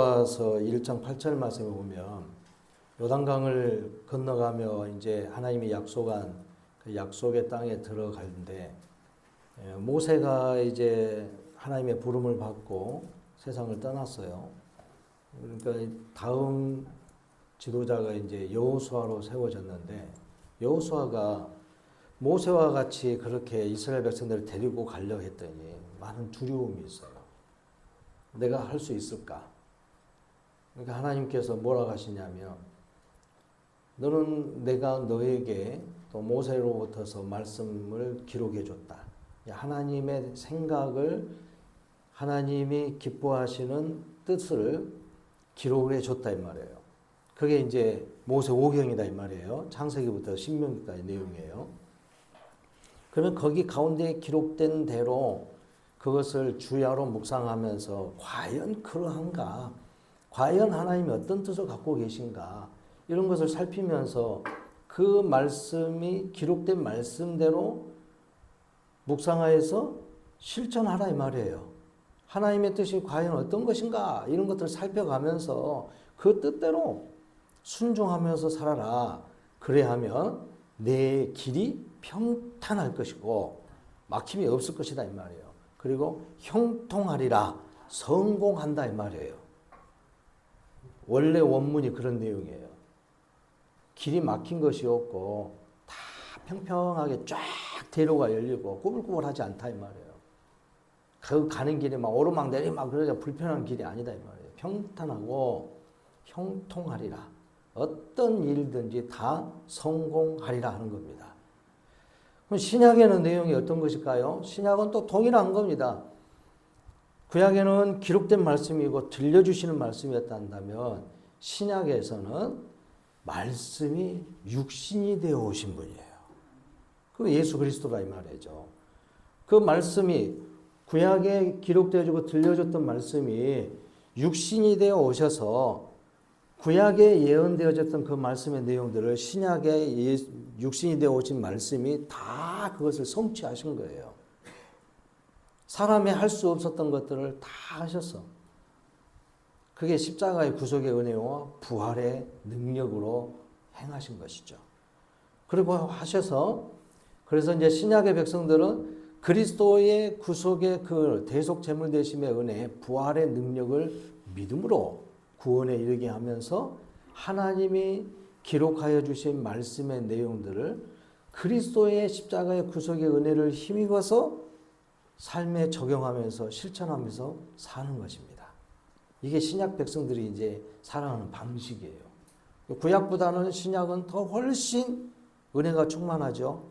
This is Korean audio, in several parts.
여호수아서 1장 8절 말씀을 보면 요단강을 건너가며 이제 하나님이 약속한 그 약속의 땅에 들어가는데 모세가 이제 하나님의 부름을 받고 세상을 떠났어요. 그러니까 다음 지도자가 이제 여호수아로 세워졌는데 여호수아가 모세와 같이 그렇게 이스라엘 백성들을 데리고 가려 했더니 많은 두려움이 있어요. 내가 할 수 있을까? 그러니까 하나님께서 뭐라고 하시냐면 너는 내가 너에게 또 모세로부터서 말씀을 기록해 줬다. 하나님의 생각을 하나님이 기뻐하시는 뜻을 기록을 해 줬다 이 말이에요. 그게 이제 모세 오경이다 이 말이에요. 창세기부터 신명기까지 내용이에요. 그러면 거기 가운데 기록된 대로 그것을 주야로 묵상하면서 과연 그러한가? 과연 하나님이 어떤 뜻을 갖고 계신가? 이런 것을 살피면서 그 말씀이 기록된 말씀대로 묵상하여서 실천하라 이 말이에요. 하나님의 뜻이 과연 어떤 것인가? 이런 것들을 살펴가면서 그 뜻대로 순종하면서 살아라. 그래야면 내 길이 평탄할 것이고 막힘이 없을 것이다 이 말이에요. 그리고 형통하리라. 성공한다 이 말이에요. 원래 원문이 그런 내용이에요. 길이 막힌 것이 없고 다 평평하게 쫙 대로가 열리고 꾸불꾸불하지 않다 이 말이에요. 그 가는 길이 막 오르막 내리막 그러자 불편한 길이 아니다 이 말이에요. 평탄하고 형통하리라. 어떤 일든지 다 성공하리라 하는 겁니다. 그럼 신약에는 내용이 어떤 것일까요? 신약은 또 동일한 겁니다. 구약에는 기록된 말씀이고 들려주시는 말씀이었다 한다면 신약에서는 말씀이 육신이 되어 오신 분이에요. 그 예수 그리스도라 이 말이죠. 그 말씀이 구약에 기록되어지고 들려줬던 말씀이 육신이 되어 오셔서 구약에 예언되어졌던 그 말씀의 내용들을 신약에 육신이 되어 오신 말씀이 다 그것을 성취하신 거예요. 사람이 할 수 없었던 것들을 다 하셨어. 그게 십자가의 구속의 은혜와 부활의 능력으로 행하신 것이죠. 그리고 하셔서 그래서 이제 신약의 백성들은 그리스도의 구속의 그 대속 제물 되심의 은혜, 부활의 능력을 믿음으로 구원에 이르게 하면서 하나님이 기록하여 주신 말씀의 내용들을 그리스도의 십자가의 구속의 은혜를 힘입어서 삶에 적용하면서 실천하면서 사는 것입니다. 이게 신약 백성들이 이제 살아가는 방식이에요. 구약보다는 신약은 더 훨씬 은혜가 충만하죠.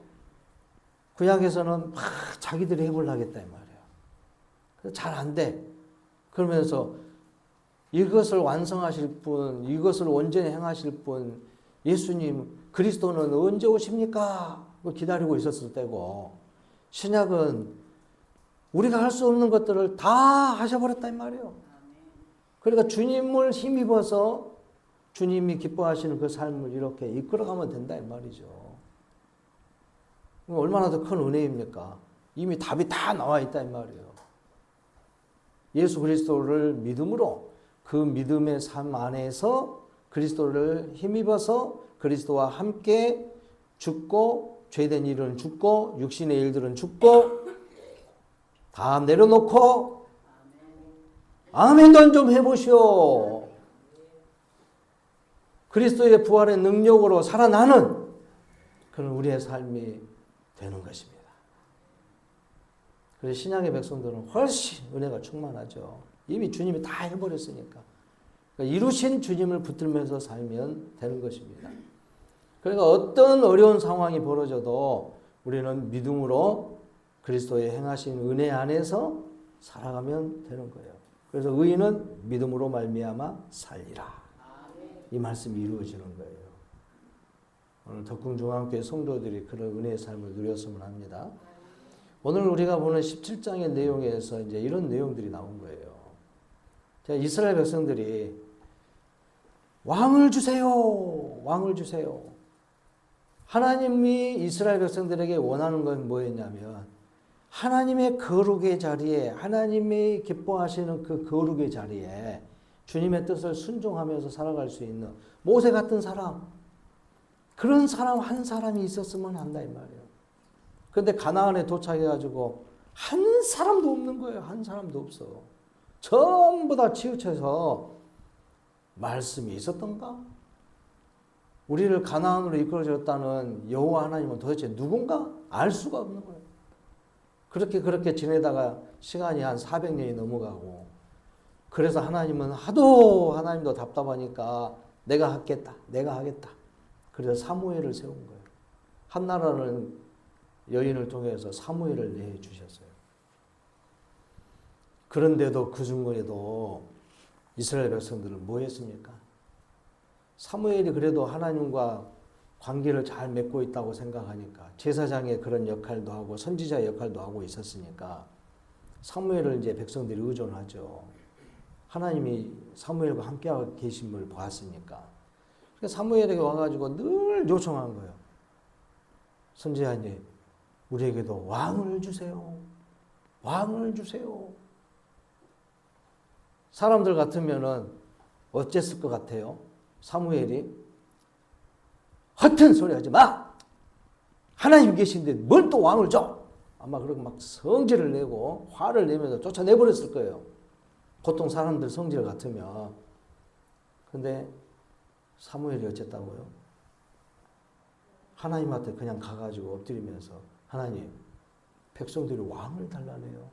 구약에서는 막 자기들이 해보려고 하겠다 이 말이에요. 잘 안 돼. 그러면서 이것을 완성하실 분, 이것을 온전히 행하실 분, 예수님, 그리스도는 언제 오십니까? 기다리고 있었을 때고, 신약은 우리가 할 수 없는 것들을 다 하셔버렸다 이 말이에요. 그러니까 주님을 힘입어서 주님이 기뻐하시는 그 삶을 이렇게 이끌어가면 된다 이 말이죠. 얼마나 더 큰 은혜입니까? 이미 답이 다 나와 있다 이 말이에요. 예수 그리스도를 믿음으로 그 믿음의 삶 안에서 그리스도를 힘입어서 그리스도와 함께 죽고 죄된 일은 죽고 육신의 일들은 죽고 다 내려놓고 아멘도 좀 해보시오. 그리스도의 부활의 능력으로 살아나는 그런 우리의 삶이 되는 것입니다. 그래서 신약의 백성들은 훨씬 은혜가 충만하죠. 이미 주님이 다 해버렸으니까. 그러니까 이루신 주님을 붙들면서 살면 되는 것입니다. 그러니까 어떤 어려운 상황이 벌어져도 우리는 믿음으로 그리스도의 행하신 은혜 안에서 살아가면 되는 거예요. 그래서 의인은 믿음으로 말미암아 살리라. 이 말씀이 이루어지는 거예요. 오늘 덕궁중앙교회 성도들이 그런 은혜의 삶을 누렸으면 합니다. 오늘 우리가 보는 17장의 내용에서 이제 이런 내용들이 나온 거예요. 자, 이스라엘 백성들이 왕을 주세요. 왕을 주세요. 하나님이 이스라엘 백성들에게 원하는 건 뭐였냐면 하나님의 거룩의 자리에, 하나님이 기뻐하시는 그 거룩의 자리에 주님의 뜻을 순종하면서 살아갈 수 있는 모세 같은 사람, 그런 사람 한 사람이 있었으면 한다 이 말이에요. 그런데 가나안에 도착해가지고 한 사람도 없는 거예요. 한 사람도 없어. 전부 다 치우쳐서 말씀이 있었던가? 우리를 가나안으로 이끌어줬다는 여호와 하나님은 도대체 누군가 알 수가 없는 거예요. 그렇게 지내다가 시간이 한 400년이 넘어가고, 그래서 하나님은 하나님도 답답하니까 내가 하겠다. 그래서 사무엘을 세운 거예요. 한나라는 여인을 통해서 사무엘을 내주셨어요. 그런데도 그 중간에도 이스라엘 백성들은 뭐 했습니까? 사무엘이 그래도 하나님과 관계를 잘 맺고 있다고 생각하니까 제사장의 그런 역할도 하고 선지자의 역할도 하고 있었으니까 사무엘을 이제 백성들이 의존하죠. 하나님이 사무엘과 함께 계신 걸 보았으니까. 사무엘에게 와가지고 늘 요청한 거예요. 선지자님, 우리에게도 왕을 주세요. 왕을 주세요. 사람들 같으면은 어쨌을 것 같아요? 사무엘이 허튼 소리 하지 마! 하나님 계신데 뭘 또 왕을 줘! 아마 그렇게 막 성질을 내고 화를 내면서 쫓아내버렸을 거예요. 보통 사람들 성질 같으면. 근데 사무엘이 어쨌다고요? 하나님한테 그냥 가가지고 엎드리면서 하나님, 백성들이 왕을 달라네요.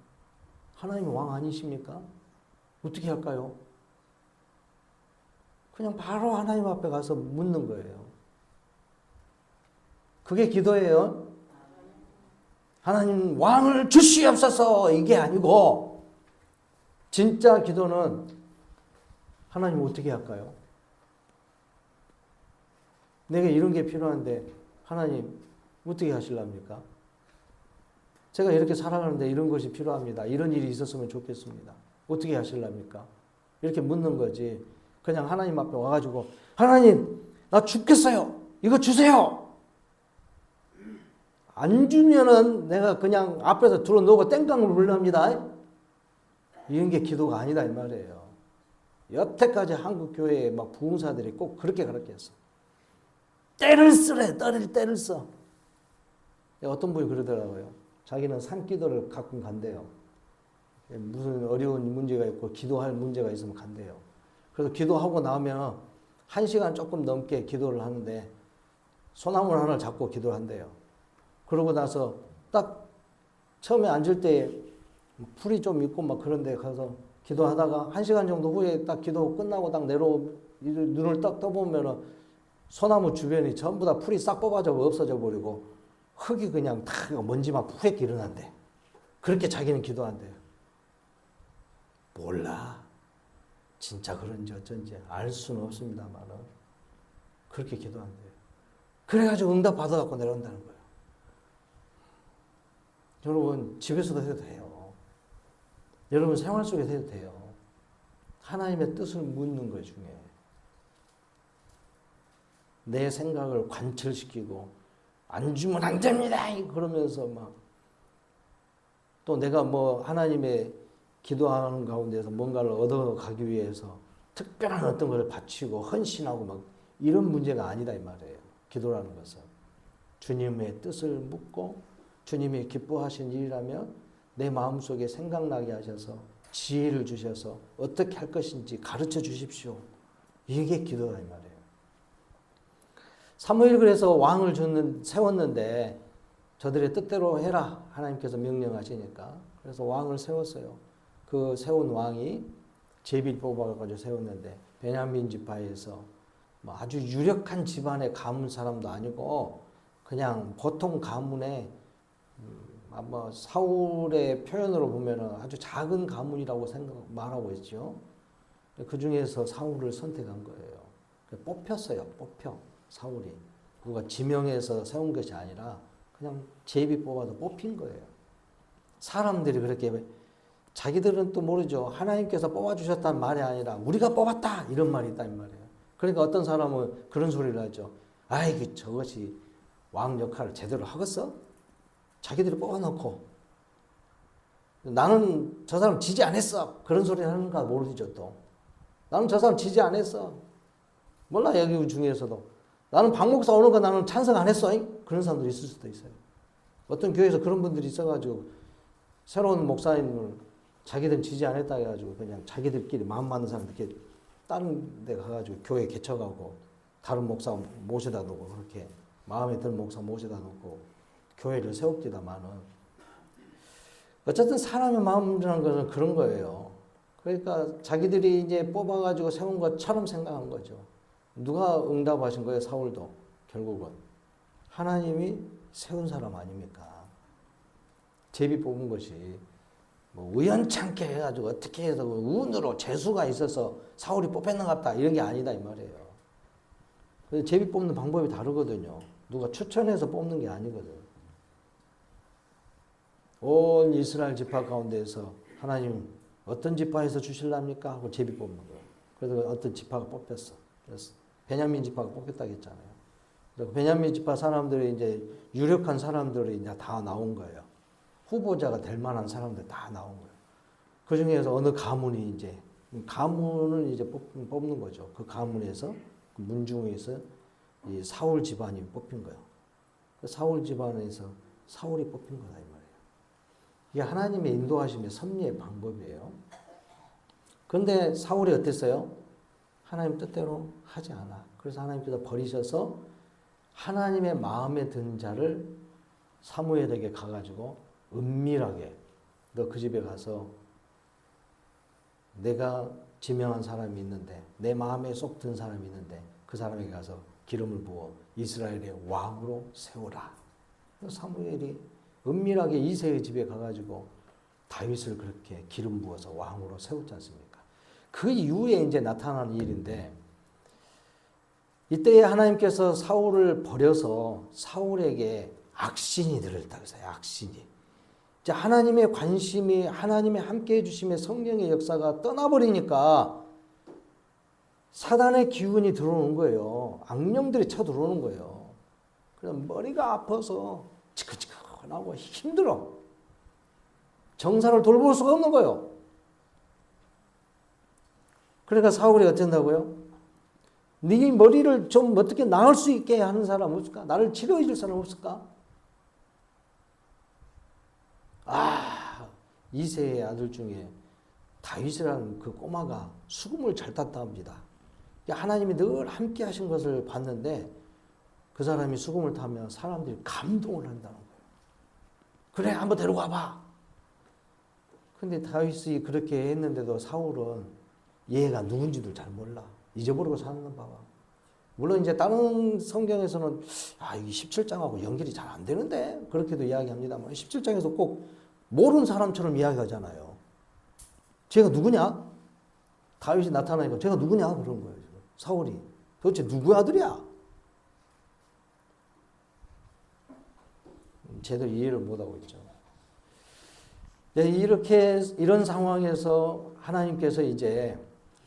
하나님 왕 아니십니까? 어떻게 할까요? 그냥 바로 하나님 앞에 가서 묻는 거예요. 그게 기도예요. 하나님 왕을 주시옵소서 이게 아니고, 진짜 기도는 하나님 어떻게 할까요? 내가 이런 게 필요한데 하나님 어떻게 하실랍니까? 제가 이렇게 살아가는데 이런 것이 필요합니다. 이런 일이 있었으면 좋겠습니다. 어떻게 하실랍니까? 이렇게 묻는 거지. 그냥 하나님 앞에 와가지고 하나님 나 죽겠어요. 이거 주세요. 안 주면은 내가 그냥 앞에서 들어놓고 땡깡을 불랍니다. 이런 게 기도가 아니다 이 말이에요. 여태까지 한국 교회에 막 부흥사들이 꼭 그렇게 가르쳤어. 때를 쓰래. 때를 써. 어떤 분이 그러더라고요. 자기는 산기도를 가끔 간대요. 무슨 어려운 문제가 있고 기도할 문제가 있으면 간대요. 그래서 기도하고 나면 1시간 조금 넘게 기도를 하는데 소나무 하나를 잡고 기도를 한대요. 그러고 나서 딱 처음에 앉을 때 풀이 좀 있고 막 그런데 가서 기도하다가 1시간 정도 후에 딱 기도 끝나고 딱 눈을 딱 떠보면은 소나무 주변이 전부 다 풀이 싹 뽑아져 없어져 버리고 흙이 그냥 다 먼지만 푸게 일어난대. 그렇게 자기는 기도한대요. 몰라. 진짜 그런지 어쩐지 알 수는 없습니다만은 그렇게 기도한대요. 그래가지고 응답 받아갖고 내려온다는 거예요. 여러분 집에서도 해도 돼요. 여러분 생활 속에서 해도 돼요. 하나님의 뜻을 묻는 것 중에 내 생각을 관철시키고 안 주면 안 됩니다 그러면서 막 또 내가 뭐 하나님의 기도하는 가운데서 뭔가를 얻어가기 위해서 특별한 어떤 걸 바치고 헌신하고 막 이런 문제가 아니다 이 말이에요. 기도라는 것은 주님의 뜻을 묻고 주님이 기뻐하신 일이라면 내 마음속에 생각나게 하셔서 지혜를 주셔서 어떻게 할 것인지 가르쳐 주십시오. 이게 기도다 이 말이에요. 사무엘 그래서 왕을 세웠는데 저들의 뜻대로 해라 하나님께서 명령하시니까 그래서 왕을 세웠어요. 그 세운 왕이 제비를 뽑아가지고 세웠는데 베냐민 지파에서 뭐 아주 유력한 집안의 가문 사람도 아니고 그냥 보통 가문의 아마 사울의 표현으로 보면은 아주 작은 가문이라고 말하고 있죠. 그 중에서 사울을 선택한 거예요. 뽑혔어요. 사울이. 누가 지명해서 세운 것이 아니라 그냥 제비 뽑아서 뽑힌 거예요. 사람들이 그렇게 자기들은 또 모르죠. 하나님께서 뽑아주셨다는 말이 아니라 우리가 뽑았다 이런 말이 있단 말이에요. 그러니까 어떤 사람은 그런 소리를 하죠. 아이 저것이 왕 역할을 제대로 하겠어? 자기들이 뽑아놓고 나는 저 사람 지지 안 했어. 그런 소리 하는가 모르죠 또. 나는 저 사람 지지 안 했어. 몰라, 여기 중에서도. 나는 박 목사 오는 거 나는 찬성 안 했어. 그런 사람들이 있을 수도 있어요. 어떤 교회에서 그런 분들이 있어가지고 새로운 목사님을 자기들 지지 안 했다 해가지고 그냥 자기들끼리 마음 맞는 사람 이렇게 다른 데 가가지고 교회 개척하고 다른 목사 모셔다 놓고 그렇게 마음에 드는 목사 모셔다 놓고 교회를 세웁디다마는 어쨌든 사람의 마음이라는 것은 그런 거예요. 그러니까 자기들이 이제 뽑아가지고 세운 것처럼 생각한 거죠. 누가 응답하신 거예요? 사울도 결국은 하나님이 세운 사람 아닙니까? 제비 뽑은 것이 뭐 우연찮게 해가지고 어떻게 해서 운으로 재수가 있어서 사울이 뽑혔는갑다 이런 게 아니다 이 말이에요. 그래서 제비 뽑는 방법이 다르거든요. 누가 추천해서 뽑는 게 아니거든. 온 이스라엘 지파 가운데에서 하나님 어떤 지파에서 주실랍니까? 하고 제비 뽑는 거예요. 그래서 어떤 지파가 뽑혔어. 그래서 베냐민 지파가 뽑혔다고 했잖아요. 그래서 베냐민 지파 사람들이 이제 유력한 사람들이 이제 다 나온 거예요. 후보자가 될 만한 사람들 다 나온 거예요. 그 중에서 어느 가문이 이제 가문을 이제 뽑는 거죠. 그 가문에서 그 문중에서 이 사울 집안이 뽑힌 거예요. 그 사울 집안에서 사울이 뽑힌 거다 이 말이에요. 이게 하나님의 인도하심의 섭리의 방법이에요. 그런데 사울이 어땠어요? 하나님 뜻대로 하지 않아. 그래서 하나님께서 버리셔서 하나님의 마음에 든 자를 사무엘에게 가가지고 은밀하게 너 그 집에 가서 내가 지명한 사람이 있는데 내 마음에 쏙 든 사람이 있는데 그 사람에게 가서 기름을 부어 이스라엘의 왕으로 세우라. 사무엘이 은밀하게 이새의 집에 가가지고 다윗을 그렇게 기름 부어서 왕으로 세웠지 않습니까? 그 이후에 이제 나타나는 일인데 이때에 하나님께서 사울을 버려서 사울에게 악신이 들었다고 했어요. 악신이. 이제 하나님의 관심이 하나님의 함께 해주심의 성령의 역사가 떠나버리니까 사단의 기운이 들어오는 거예요. 악령들이 쳐들어오는 거예요. 그래서 머리가 아파서 지긋지긋하고 힘들어. 정사를 돌볼 수가 없는 거예요. 그러니까 사울이 어쩐다고요? 네 머리를 좀 어떻게 나을 수 있게 하는 사람 없을까? 나를 치료해 줄 사람 없을까? 이새의 아들 중에 다윗이라는 그 꼬마가 수금을 잘 탔다 합니다. 하나님이 늘 함께 하신 것을 봤는데 그 사람이 수금을 타면 사람들이 감동을 한다는 거예요. 그래, 한번 데리고 와봐. 근데 다윗이 그렇게 했는데도 사울은 얘가 누군지도 잘 몰라. 잊어버리고 사는 건 봐봐. 물론 이제 다른 성경에서는 이 17장하고 연결이 잘 안 되는데 그렇게도 이야기합니다만 17장에서 꼭 모르는 사람처럼 이야기하잖아요. 쟤가 누구냐? 다윗이 나타나니까 쟤가 누구냐? 그런 거예요. 사울이. 도대체 누구의 아들이야? 제대로 이해를 못하고 있죠. 이렇게 이런 상황에서 하나님께서 이제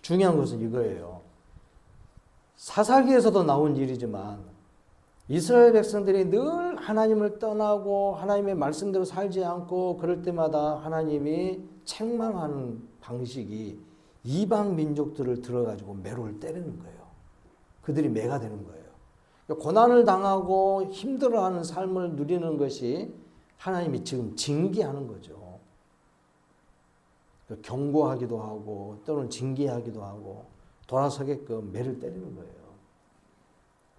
중요한 것은 이거예요. 사사기에서도 나온 일이지만 이스라엘 백성들이 늘 하나님을 떠나고 하나님의 말씀대로 살지 않고 그럴 때마다 하나님이 책망하는 방식이 이방 민족들을 들어가지고 매로를 때리는 거예요. 그들이 매가 되는 거예요. 고난을 당하고 힘들어하는 삶을 누리는 것이 하나님이 지금 징계하는 거죠. 경고하기도 하고 또는 징계하기도 하고 돌아서게끔 매를 때리는 거예요.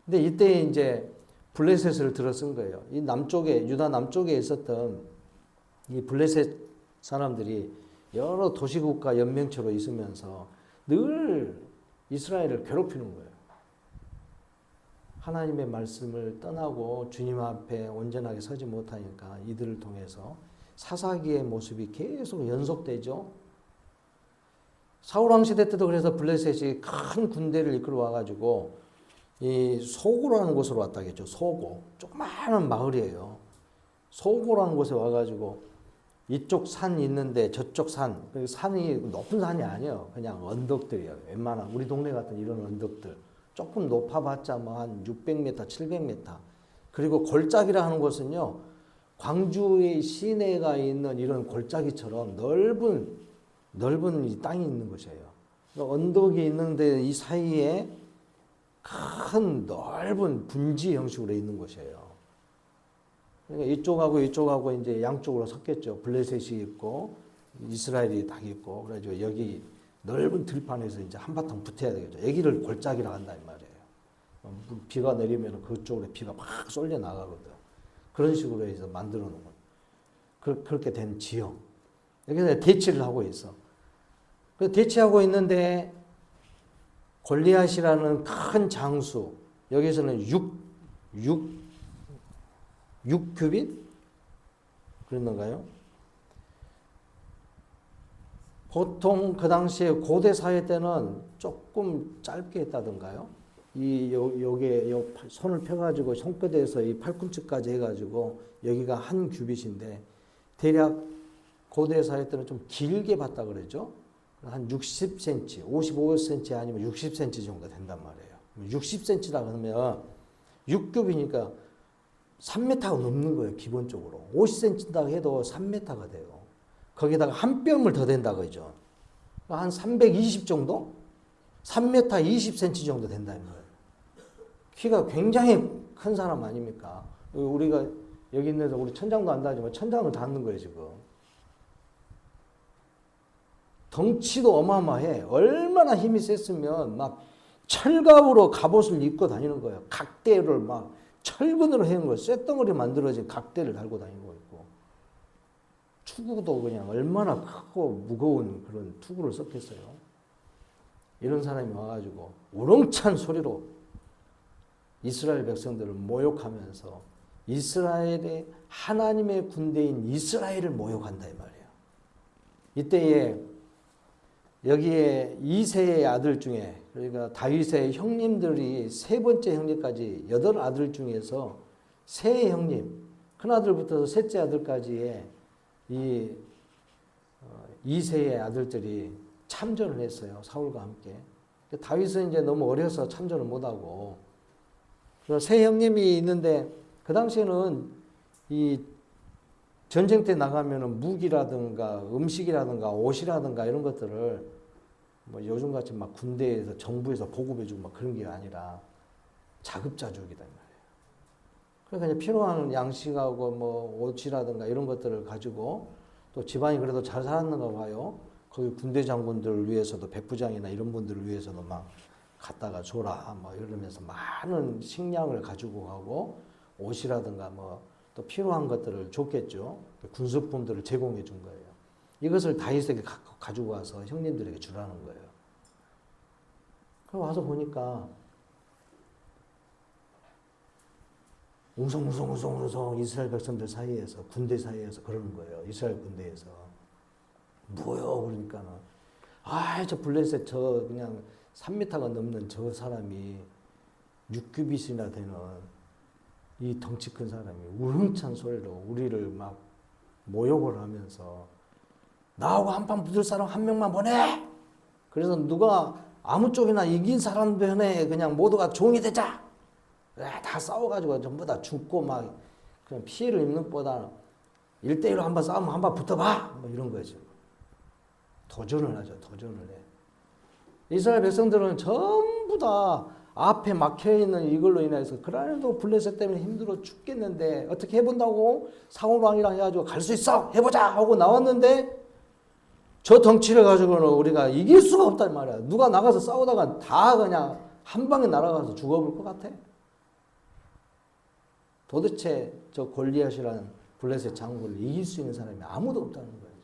근데 이때 이제 블레셋을 들어 쓴 거예요. 이 남쪽에 유다 남쪽에 있었던 이 블레셋 사람들이 여러 도시국가 연맹체로 있으면서 늘 이스라엘을 괴롭히는 거예요. 하나님의 말씀을 떠나고 주님 앞에 온전하게 서지 못하니까 이들을 통해서 사사기의 모습이 계속 연속되죠. 사울 왕 시대 때도 그래서 블레셋이 큰 군대를 이끌어 와가지고 이 소고라는 곳으로 왔다겠죠. 소고. 조그마한 마을이에요. 소고라는 곳에 와가지고 이쪽 산 있는데 저쪽 산, 산이 높은 산이 아니에요. 그냥 언덕들이에요. 웬만한 우리 동네 같은 이런 언덕들. 조금 높아봤자 뭐 한 600m, 700m. 그리고 골짜기라 하는 곳은요. 광주의 시내가 있는 이런 골짜기처럼 넓은 이 땅이 있는 곳이에요. 언덕이 있는데 이 사이에 큰 넓은 분지 형식으로 있는 곳이에요. 그러니까 이쪽하고 이쪽하고 이제 양쪽으로 섞였죠. 블레셋이 있고 이스라엘이 딱 있고, 그래가지고 여기 넓은 들판에서 이제 한바탕 붙어야 되겠죠. 여기를 골짜기라 한다 이 말이에요. 비가 내리면 그쪽으로 비가 막 쏠려 나가거든. 그런 식으로 해서 만들어 놓은 거. 그렇게 된 지형. 여기서 대치를 하고 있어. 그 대치하고 있는데 골리앗이라는 큰 장수, 여기서는 6규빗? 그랬는가요? 보통 그 당시에 고대 사회 때는 조금 짧게 했다던가요? 요게 손을 펴가지고 손끝에서 이 팔꿈치까지 해가지고 여기가 한 규빗인데 대략 고대 사회 때는 좀 길게 봤다 그러죠? 한 60cm, 55cm 아니면 60cm 정도 된단 말이에요. 60cm라 그러면 6규빗이니까 3m가 넘는 거예요, 기본적으로. 50cm다 해도 3m가 돼요. 거기다가 한 뼘을 더 된다 그러죠. 한 320 정도? 3m 20cm 정도 된다 이 말이에요. 키가 굉장히 큰 사람 아닙니까? 우리가 여기 있는 우리 천장도 안 닿지만 천장을 닿는 거예요, 지금. 덩치도 어마어마해. 얼마나 힘이 셌으면 막 철갑으로 갑옷을 입고 다니는 거예요. 각대를 막 철근으로 해온 거예요. 쇳덩어리 만들어진 각대를 달고 다니고 있고. 투구도 그냥 얼마나 크고 무거운 그런 투구를 썼겠어요. 이런 사람이 와가지고 우렁찬 소리로 이스라엘 백성들을 모욕하면서 이스라엘의 하나님의 군대인 이스라엘을 모욕한다 이 말이에요. 이때에 여기에 이세의 아들 중에, 그러니까 다윗의 형님들이 세 번째 형님까지 8아들 중에서 세 형님, 큰아들부터 셋째 아들까지의 이 이세의 아들들이 참전을 했어요. 사울과 함께. 다윗은 이제 너무 어려서 참전을 못하고, 그래서 세 형님이 있는데 그 당시에는 이 전쟁 때 나가면은 무기라든가 음식이라든가 옷이라든가 이런 것들을 뭐 요즘같이 막 군대에서 정부에서 보급해주고 막 그런 게 아니라 자급자족이다 말이에요. 그러니까 필요한 양식하고 뭐 옷이라든가 이런 것들을 가지고 또 집안이 그래도 잘 살았는가 봐요. 거기 군대 장군들을 위해서도 백부장이나 이런 분들을 위해서도 막 갖다가 줘라 뭐 이러면서 많은 식량을 가지고 가고 옷이라든가 뭐 또 필요한 것들을 줬겠죠. 군수품들을 제공해 준 거예요. 이것을 다윗에게 가지고 와서 형님들에게 주라는 거예요. 그럼 와서 보니까 웅성웅성 이스라엘 백성들 사이에서 군대 사이에서 그러는 거예요. 이스라엘 군대에서. 뭐요? 그러니까는 저 블레셋 저 그냥 3m가 넘는 저 사람이 6규빗이나 되는 이 덩치 큰 사람이 우렁찬 소리로 우리를 막 모욕을 하면서 나하고 한판 붙을 사람 한 명만 보내! 그래서 누가 아무 쪽이나 이긴 사람 편에 그냥 모두가 종이 되자! 다 싸워가지고 전부 다 죽고 막 그냥 피해를 입는 것보다 1대1로 한번 싸우면 한번 붙어봐! 뭐 이런 거죠. 도전을 하죠. 도전을 해. 이스라엘 백성들은 전부 다 앞에 막혀있는 이걸로 인해서 그래도 블레셋 때문에 힘들어 죽겠는데 어떻게 해본다고 사울왕이랑 해가지고 갈 수 있어 해보자 하고 나왔는데 저 덩치를 가지고는 우리가 이길 수가 없단 말이야. 누가 나가서 싸우다가 다 그냥 한 방에 날아가서 죽어볼 것 같아. 도대체 저 골리앗이라는 블레셋 장군을 이길 수 있는 사람이 아무도 없다는 거예요.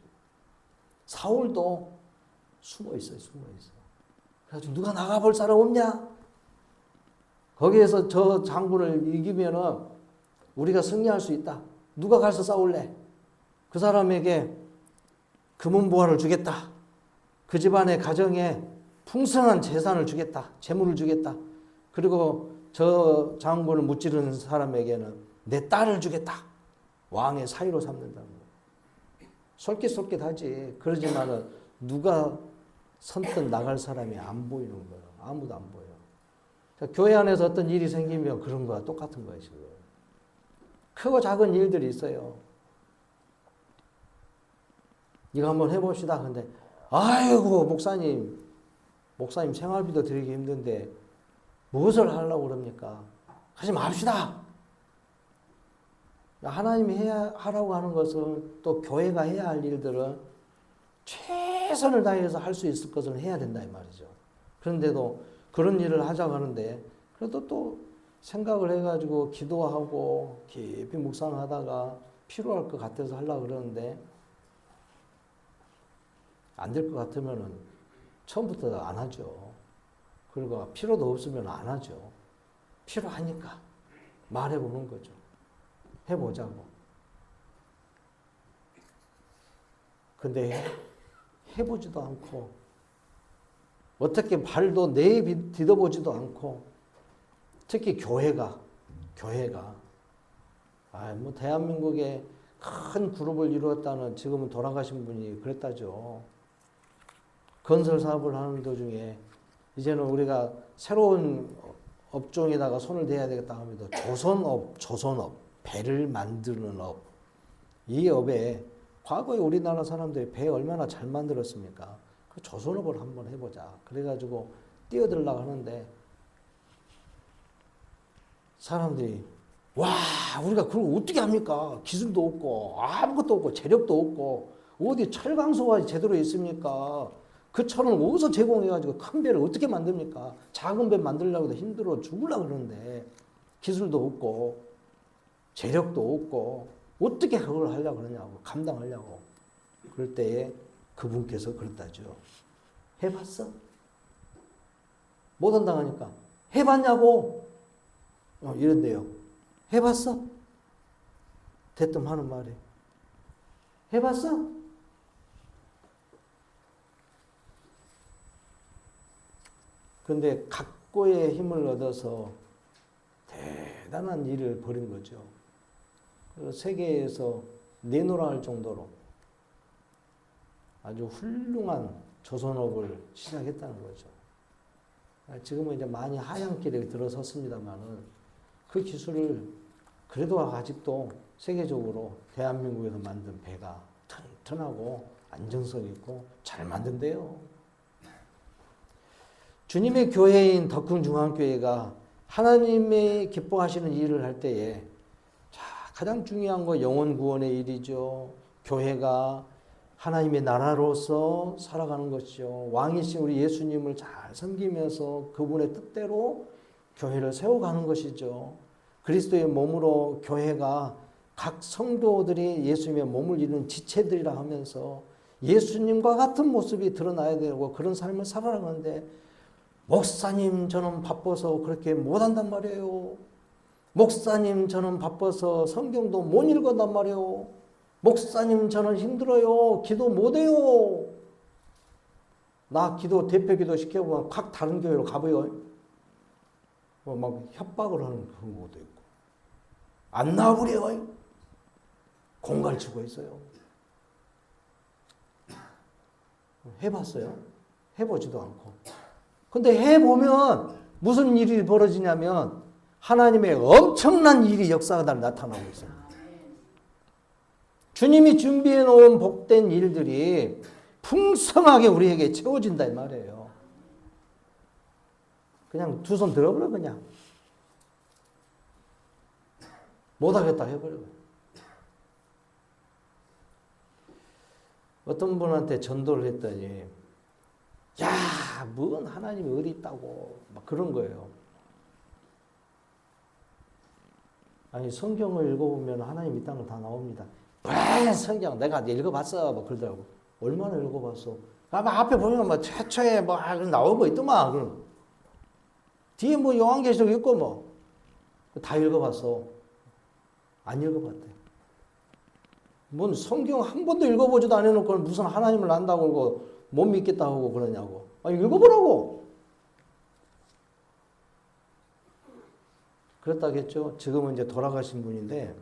사울도 숨어 있어요. 그래가지고 누가 나가볼 사람 없냐? 거기에서 저 장군을 이기면은 우리가 승리할 수 있다. 누가 가서 싸울래? 그 사람에게 금은보화를 주겠다. 그 집안의 가정에 풍성한 재산을 주겠다. 재물을 주겠다. 그리고 저 장군을 무찌르는 사람에게는 내 딸을 주겠다. 왕의 사위로 삼는다는 거예요. 솔깃솔깃하지. 그러지만은 누가 선뜻 나갈 사람이 안 보이는 거예요. 아무도 안 보여. 교회 안에서 어떤 일이 생기면 그런 거와 똑같은 거예요, 지금. 크고 작은 일들이 있어요. 이거 한번 해봅시다. 근데, 아이고, 목사님, 목사님 생활비도 드리기 힘든데 무엇을 하려고 그럽니까? 하지 맙시다. 하나님이 하라고 하는 것은 또 교회가 해야 할 일들은 최선을 다해서 할 수 있을 것을 해야 된다 이 말이죠. 그런데도 그런 일을 하자고 하는데 그래도 또 생각을 해가지고 기도하고 깊이 묵상하다가 필요할 것 같아서 하려고 그러는데 안 될 것 같으면은 처음부터 안 하죠. 그리고 필요도 없으면 안 하죠. 필요하니까 말해보는 거죠. 해보자고. 근데 해보지도 않고 어떻게 발도 내디뎌보지도 않고 특히 교회가 뭐 대한민국에 큰 그룹을 이루었다는 지금은 돌아가신 분이 그랬다죠. 건설 사업을 하는 도중에 이제는 우리가 새로운 업종에다가 손을 대야 되겠다 합니다. 조선업, 배를 만드는 업. 이 업에 과거에 우리나라 사람들이 배 얼마나 잘 만들었습니까? 그 조선업을 한번 해보자. 그래가지고 뛰어들려고 하는데 사람들이 와 우리가 그걸 어떻게 합니까? 기술도 없고 아무것도 없고 재력도 없고 어디 철강소가 제대로 있습니까? 그 철은 어디서 제공해가지고 큰 배를 어떻게 만듭니까? 작은 배 만들려고 해도 힘들어 죽으려고 그러는데 기술도 없고 재력도 없고 어떻게 그걸 하려고 그러냐고 감당하려고. 그럴 때에 그분께서 그랬다죠. 해봤어? 못한다고 하니까 해봤냐고 이런데요. 해봤어? 대뜸 하는 말이 해봤어? 그런데 각고의 힘을 얻어서 대단한 일을 벌인 거죠. 세계에서 내놓으라 할 정도로 아주 훌륭한 조선업을 시작했다는 거죠. 지금은 이제 많이 하향길에 들어섰습니다만은 그 기술을 그래도 아직도 세계적으로 대한민국에서 만든 배가 튼튼하고 안정성 있고 잘 만든대요. 주님의 교회인 덕흥중앙교회가 하나님의 기뻐하시는 일을 할 때에 가장 중요한 거 영혼 구원의 일이죠. 교회가 하나님의 나라로서 살아가는 것이죠. 왕이신 우리 예수님을 잘 섬기면서 그분의 뜻대로 교회를 세워가는 것이죠. 그리스도의 몸으로 교회가 각 성도들이 예수님의 몸을 이루는 지체들이라 하면서 예수님과 같은 모습이 드러나야 되고 그런 삶을 살아가는데 목사님 저는 바빠서 그렇게 못한단 말이에요. 목사님 저는 바빠서 성경도 못 읽었단 말이에요. 목사님 저는 힘들어요. 기도 못해요. 나 기도 대표 기도 시켜보면 각 다른 교회로 가봐요. 막 협박을 하는 그런 것도 있고 안 나와버려요. 공갈치고 있어요. 해봤어요? 해보지도 않고. 근데 해보면 무슨 일이 벌어지냐면 하나님의 엄청난 일이 역사가 나타나고 있어요. 주님이 준비해 놓은 복된 일들이 풍성하게 우리에게 채워진다 이 말이에요. 그냥 두 손 들어버려 그냥. 못하겠다 해버려. 어떤 분한테 전도를 했더니 야, 뭔 하나님이 어디 있다고 막 그런 거예요. 아니 성경을 읽어보면 하나님 있다는 거 다 나옵니다. 왜 성경 내가 읽어봤어 막 그러더라고. 얼마나 읽어봤어? 아마 앞에 보면 뭐 최초에 뭐 나온 거 있더만. 그럼 뒤에 뭐 요한계시록 있고 뭐 다 읽어봤어. 안 읽어봤대. 뭔 성경 한 번도 읽어보지도 안 해놓고 무슨 하나님을 안다고 그러고 못 믿겠다 하고 그러냐고. 아니 읽어보라고. 그렇다겠죠. 지금은 이제 돌아가신 분인데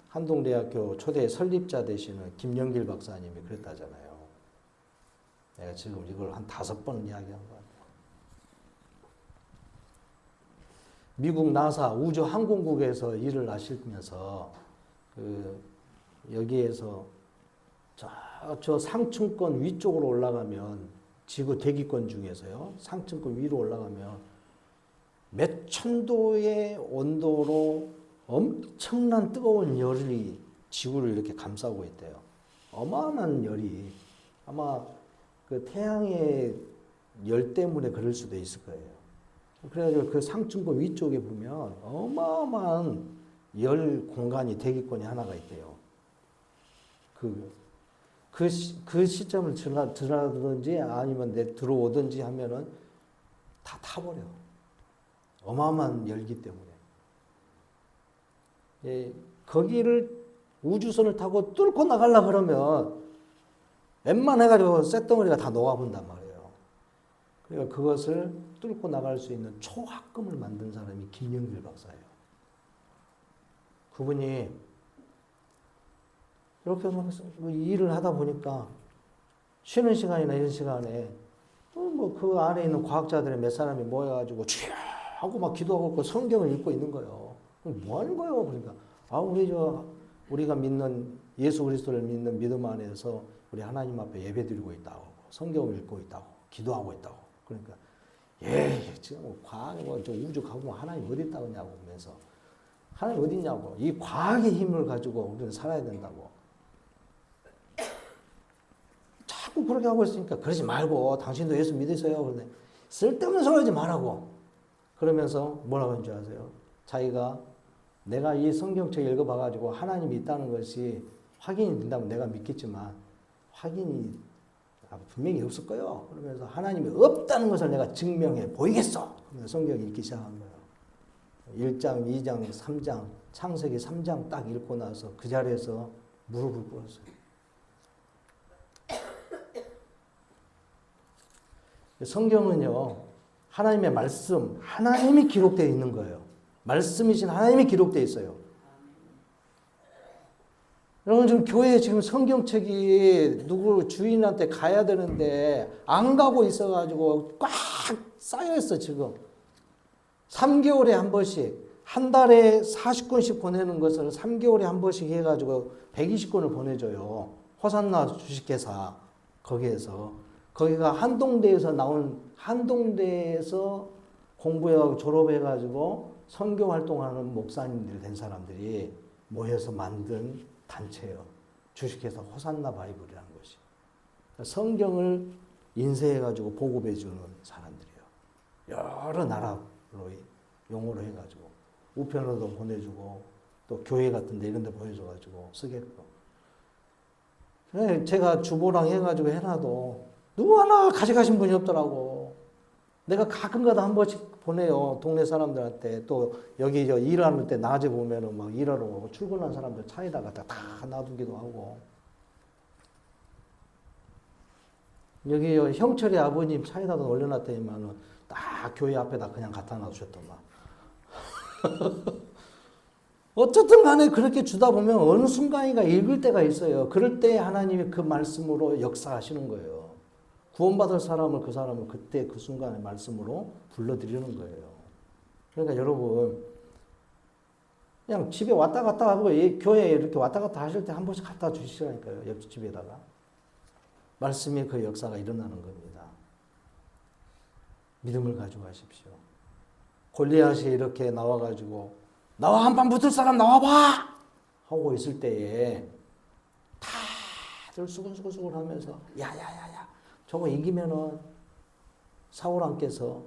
한동대학교 초대 설립자 되시는 김영길 박사님이 그랬다잖아요. 내가 지금 이걸 한 5번 이야기한 것 같아요. 미국 나사 우주항공국에서 일을 하시면서 여기에서 저 상층권 위쪽으로 올라가면 지구 대기권 중에서요. 상층권 위로 올라가면 몇 천도의 온도로 엄청난 뜨거운 열이 지구를 이렇게 감싸고 있대요. 어마어마한 열이 아마 그 태양의 열 때문에 그럴 수도 있을 거예요. 그래가지고 그 상층권 위쪽에 보면 어마어마한 열 공간이 대기권이 하나가 있대요. 그 시점을 들어든지 아니면 들어오든지 하면은 다 타버려. 어마어마한 열기 때문에. 예, 거기를 우주선을 타고 뚫고 나가려 그러면 웬만해가지고 쇳덩어리가 다 녹아본단 말이에요. 그러니까 그것을 뚫고 나갈 수 있는 초합금을 만든 사람이 김영길 박사예요. 그분이 이렇게 일을 하다 보니까 쉬는 시간이나 이런 시간에 뭐 그 안에 있는 과학자들의 몇 사람이 모여가지고 주여 하고 막 기도하고 성경을 읽고 있는 거예요. 뭐 하는 거예요? 그러니까 우리가 믿는 예수 그리스도를 믿는 믿음 안에서 우리 하나님 앞에 예배드리고 있다고, 성경을 읽고 있다고, 기도하고 있다고. 그러니까 지금 뭐 과학이 저 우주 가보면 하나님 어디 있다고 하냐고 하면서 하나님 어디 있냐고, 이 과학의 힘을 가지고 우리는 살아야 된다고. 자꾸 그렇게 하고 있으니까 그러지 말고 당신도 예수 믿으세요. 그런데 쓸데없는 소리 하지 말라고. 그러면서 뭐라고 하는 줄 아세요? 자기가 내가 이 성경책 읽어봐가지고 하나님이 있다는 것이 확인이 된다면 내가 믿겠지만 확인이 분명히 없을 거예요. 그러면서 하나님이 없다는 것을 내가 증명해 보이겠어. 그러면서 성경 읽기 시작한 거예요. 1장, 2장, 3장, 창세기 3장 딱 읽고 나서 그 자리에서 무릎을 꿇었어요. 성경은요, 하나님의 말씀, 하나님이 기록되어 있는 거예요. 말씀이신 하나님이 기록되어 있어요. 여러분, 지금 교회에 지금 성경책이 누구 주인한테 가야 되는데 안 가고 있어가지고 꽉 쌓여있어, 지금. 3개월에 한 번씩, 한 달에 40권씩 보내는 것을 3개월에 한 번씩 해가지고 120권을 보내줘요. 호산나 주식회사, 거기가 한동대에서 공부해가지고 졸업해가지고 선교 활동하는 목사님들 된 사람들이 모여서 만든 단체예요. 주식회사 호산나 바이블이라는 것이. 성경을 인쇄해가지고 보급해주는 사람들이에요. 여러 나라로 용어로 해가지고 우편으로도 보내주고 또 교회 같은 데 이런 데 보내줘가지고 쓰게끔. 제가 주보랑 해가지고 해놔도 누구 하나 가져가신 분이 없더라고. 내가 가끔가다 한 번씩 보내요. 동네 사람들한테. 또 여기 일하는 때 낮에 보면은 막 일하러 출근한 사람들 차에다가 다 놔두기도 하고. 여기 형철이 아버님 차에다가 올려놨더니만은 딱 교회 앞에다 그냥 갖다 놔두셨더만. 어쨌든 간에 그렇게 주다 보면 어느 순간인가 읽을 때가 있어요. 그럴 때 하나님이 그 말씀으로 역사하시는 거예요. 구원받을 사람을 그 사람을 그때 그 순간의 말씀으로 불러들이는 거예요. 그러니까 여러분 그냥 집에 왔다 갔다 하고 교회에 이렇게 왔다 갔다 하실 때 한 번씩 갖다 주시라니까요. 옆집에다가. 말씀의 그 역사가 일어나는 겁니다. 믿음을 가지고 하십시오. 골리앗이 이렇게 나와가지고 나와 한판 붙을 사람 나와봐! 하고 있을 때에 다들 수근수근 하면서 야야야야 저거 이기면은 사울왕께서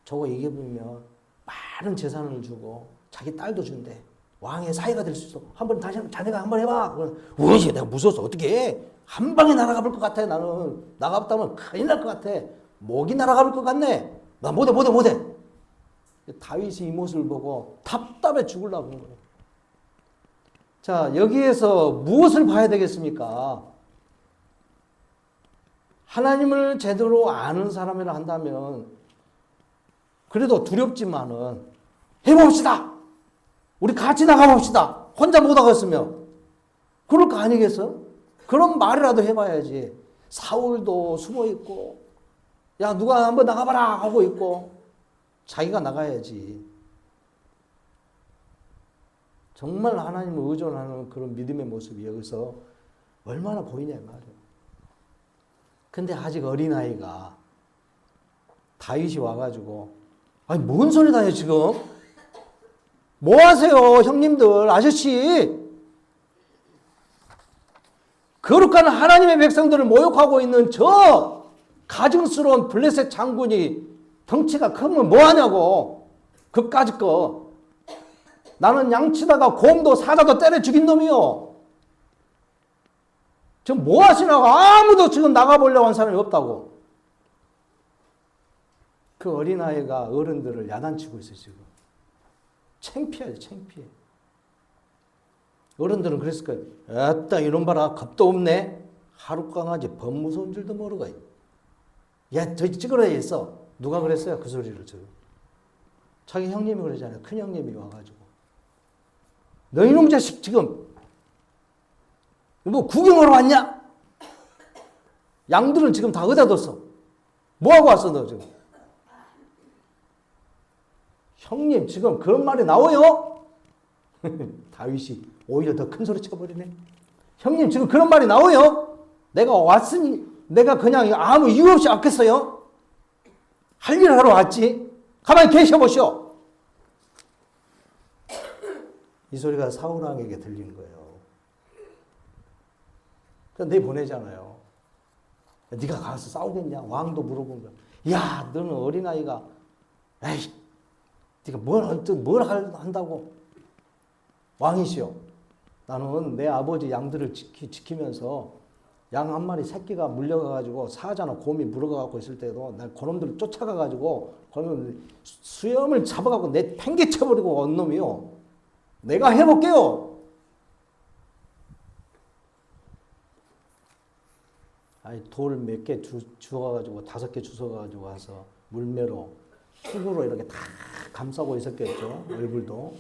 저거 이겨보면 많은 재산을 주고 자기 딸도 준대. 왕의 사이가 될 수 있어. 한번 다시 자네가 한번 해봐. 우리 내가 무서워서 어떻게 해? 한 방에 날아가 볼 것 같아. 나는 나가봤다면 큰일 날 것 같아. 목이 날아가 볼 것 같네. 나 못해. 다윗이 이 모습을 보고 답답해 죽으려고 하는 거예요. 자, 여기에서 무엇을 봐야 되겠습니까? 하나님을 제대로 아는 사람이라 한다면 그래도 두렵지만은 해봅시다. 우리 같이 나가봅시다. 혼자 못 하겠으면. 그럴 거 아니겠어? 그런 말이라도 해봐야지. 사울도 숨어있고 야 누가 한번 나가봐라 하고 있고 자기가 나가야지. 정말 하나님을 의존하는 그런 믿음의 모습이 여기서 얼마나 보이냐 말이에요. 근데 아직 어린아이가 다윗이 와가지고 아니 뭔 소리다 해 지금? 뭐 하세요 형님들 아저씨? 거룩한 하나님의 백성들을 모욕하고 있는 저 가증스러운 블레셋 장군이 덩치가 크면 뭐하냐고. 그까짓 거. 나는 양치다가 곰도 사자도 때려 죽인 놈이요. 지금 뭐 하시냐고. 아무도 지금 나가보려고 한 사람이 없다고. 그 어린아이가 어른들을 야단치고 있어요 지금. 창피해요 창피해. 어른들은 그랬을 거예요. 아따 이놈 봐라 겁도 없네. 하루 강아지 범 무서운 줄도 모르고. 야 저기 찍으라 했어. 누가 그랬어요 그 소리를 지금. 자기 형님이 그러잖아요. 큰 형님이 와가지고 너 이놈 자식 지금 뭐 구경하러 왔냐? 양들은 지금 다 어디다 뒀어? 뭐하고 왔어 너 지금? 형님 지금 그런 말이 나와요? 다윗이 오히려 더 큰 소리 쳐버리네. 형님 지금 그런 말이 나와요? 내가 왔으니 내가 그냥 아무 이유 없이 왔겠어요? 할 일을 하러 왔지. 가만히 계셔보시오. 이 소리가 사울왕에게 들리는 거예요. 그래서 내보내잖아요. 네가 가서 싸우겠냐? 왕도 물어본 거야. 야 너는 어린아이가 에이 네가 뭘 한다고? 왕이시오. 나는 내 아버지 양들을 지키면서 양 한 마리 새끼가 물려가가지고 사자나 곰이 물어가고 있을 때도 나 그놈들을 쫓아가가지고 그러면 수염을 잡아가고 내 팽개쳐버리고 온 놈이요. 내가 해볼게요. 아니 돌 몇 개 주워가지고 5개 주워가지고 와서 물매로 흙으로 이렇게 다 감싸고 있었겠죠. 얼굴도.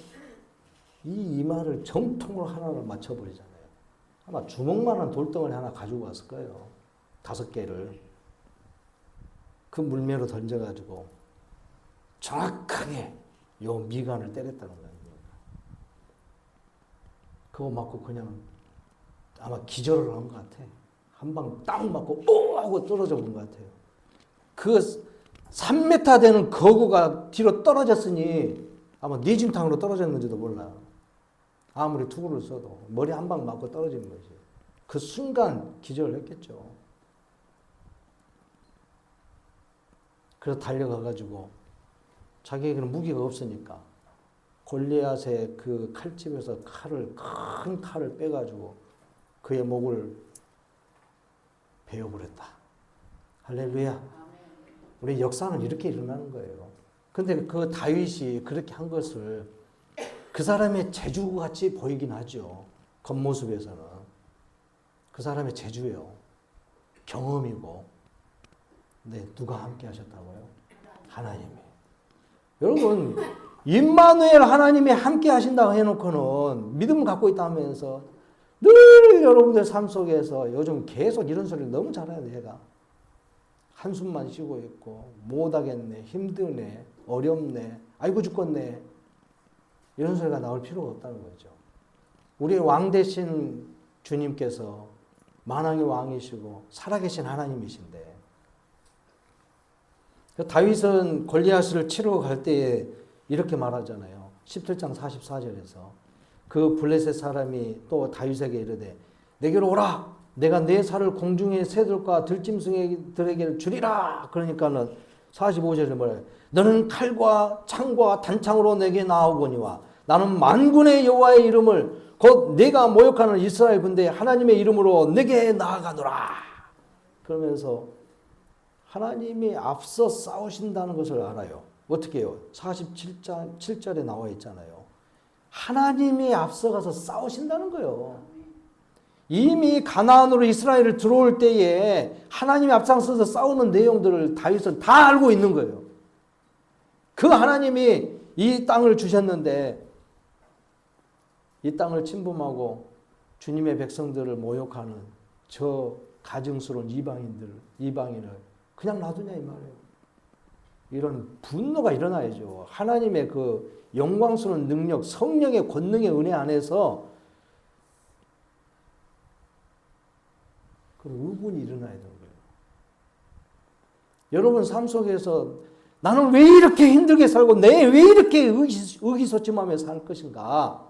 이 이마를 정통으로 하나를 맞춰버리잖아요. 아마 주먹만한 돌덩어리 하나 가지고 왔을 거예요. 5개를. 그 물매로 던져가지고 정확하게 요 미간을 때렸다는 거예요. 그거 맞고 그냥 아마 기절을 한 것 같아. 한 방 딱 맞고 오 하고 떨어져 본 것 같아요. 그 3m 되는 거구가 뒤로 떨어졌으니 아마 뇌진탕으로 떨어졌는지도 몰라. 아무리 투구를 써도 머리 한 방 맞고 떨어지는 거지. 그 순간 기절을 했겠죠. 그래서 달려가가지고 자기에게는 무기가 없으니까 골리앗의 그 칼집에서 큰 칼을 빼가지고 그의 목을 베어버렸다. 할렐루야. 우리 역사는 이렇게 일어나는 거예요. 근데 그 다윗이 그렇게 한 것을 그 사람의 재주같이 보이긴 하죠. 겉모습에서는. 그 사람의 재주예요. 경험이고. 근데 누가 함께 하셨다고요? 하나님이. 여러분 임마누엘 하나님이 함께 하신다고 해놓고는 믿음을 갖고 있다면서 늘 여러분들 삶 속에서 요즘 계속 이런 소리를 너무 잘해요. 얘가. 한숨만 쉬고 있고 못하겠네, 힘드네, 어렵네, 아이고 죽겠네 이런 소리가 나올 필요가 없다는 거죠. 우리의 왕 되신 주님께서 만왕의 왕이시고 살아계신 하나님이신데 다윗은 골리앗을 치러 갈 때에 이렇게 말하잖아요. 17장 44절에서 그 블레셋 사람이 또 다윗에게 이르되 내게로 오라 내가 내 살을 공중의 새들과 들짐승들에게 주리라. 그러니까는 45절에 뭐래요? 너는 칼과 창과 단창으로 내게 나오거니와 나는 만군의 여호와의 이름을 곧 내가 모욕하는 이스라엘 군대의 하나님의 이름으로 내게 나아가노라. 그러면서 하나님이 앞서 싸우신다는 것을 알아요. 어떻게 해요? 47장 7절에 나와 있잖아요. 하나님이 앞서가서 싸우신다는 거예요. 이미 가나안으로 이스라엘을 들어올 때에 하나님이 앞장서서 싸우는 내용들을 다윗은 다 알고 있는 거예요. 그 하나님이 이 땅을 주셨는데 이 땅을 침범하고 주님의 백성들을 모욕하는 저 가증스러운 이방인을 그냥 놔두냐 이 말이에요. 이런 분노가 일어나야죠. 하나님의 그 영광스러운 능력, 성령의 권능의 은혜 안에서 그 의분이 일어나야 되는 거예요. 여러분 삶 속에서 나는 왜 이렇게 힘들게 살고 내 왜 이렇게 의기소침하며 살 것인가?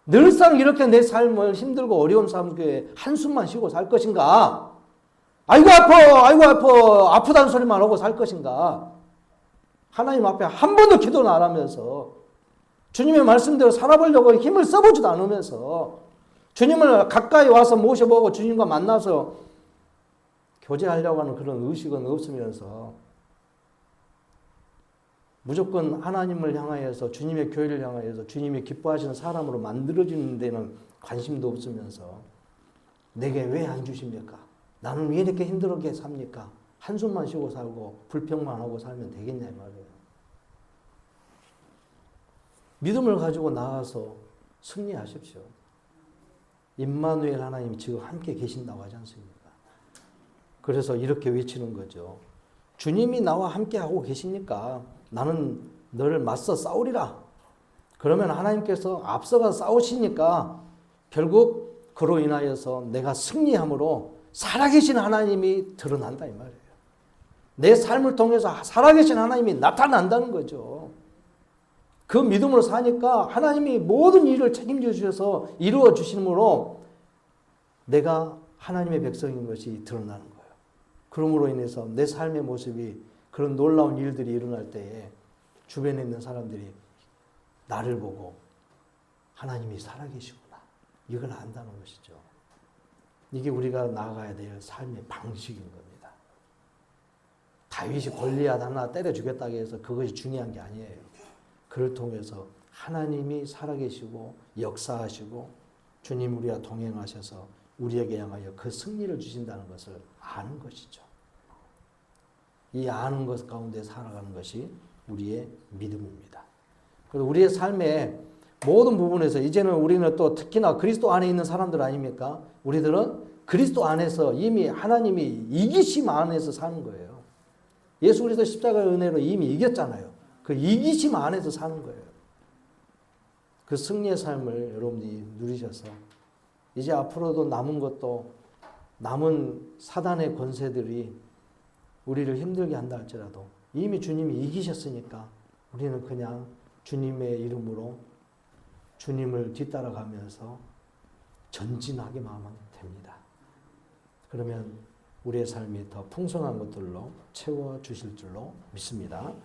늘상 이렇게 내 삶을 힘들고 어려운 삶 속에 한숨만 쉬고 살 것인가? 아이고 아파, 아이고 아파, 아프다는 소리만 하고 살 것인가? 하나님 앞에 한 번도 기도는 안 하면서 주님의 말씀대로 살아보려고 힘을 써보지도 않으면서 주님을 가까이 와서 모셔보고 주님과 만나서 교제하려고 하는 그런 의식은 없으면서 무조건 하나님을 향하여서 주님의 교회를 향하여서 주님이 기뻐하시는 사람으로 만들어지는 데는 관심도 없으면서 내게 왜 안 주십니까? 나는 왜 이렇게 힘들게 삽니까? 한숨만 쉬고 살고 불평만 하고 살면 되겠냐 이 말이에요. 믿음을 가지고 나가서 승리하십시오. 임마누엘 하나님이 지금 함께 계신다고 하지 않습니까? 그래서 이렇게 외치는 거죠. 주님이 나와 함께 하고 계시니까 나는 너를 맞서 싸우리라. 그러면 하나님께서 앞서가 싸우시니까 결국 그로 인하여서 내가 승리함으로 살아계신 하나님이 드러난다 이 말이에요. 내 삶을 통해서 살아계신 하나님이 나타난다는 거죠. 그 믿음으로 사니까 하나님이 모든 일을 책임져 주셔서 이루어 주심으로 내가 하나님의 백성인 것이 드러나는 거예요. 그러므로 인해서 내 삶의 모습이 그런 놀라운 일들이 일어날 때에 주변에 있는 사람들이 나를 보고 하나님이 살아계시구나. 이걸 안다는 것이죠. 이게 우리가 나아가야 될 삶의 방식인 겁니다. 다윗이 골리앗 하나 때려 죽였다고 해서 그것이 중요한 게 아니에요. 그를 통해서 하나님이 살아계시고 역사하시고 주님 우리와 동행하셔서 우리에게 향하여 그 승리를 주신다는 것을 아는 것이죠. 이 아는 것 가운데 살아가는 것이 우리의 믿음입니다. 그리고 우리의 삶의 모든 부분에서 이제는 우리는 또 특히나 그리스도 안에 있는 사람들 아닙니까? 우리들은 그리스도 안에서 이미 하나님이 이기심 안에서 사는 거예요. 예수 그리스도 십자가의 은혜로 이미 이겼잖아요. 그 이기심 안에서 사는 거예요. 그 승리의 삶을 여러분들이 누리셔서 이제 앞으로도 남은 것도 남은 사단의 권세들이 우리를 힘들게 한다 할지라도 이미 주님이 이기셨으니까 우리는 그냥 주님의 이름으로 주님을 뒤따라가면서 전진하기만 하면 됩니다. 그러면 우리의 삶이 더 풍성한 것들로 채워주실 줄로 믿습니다.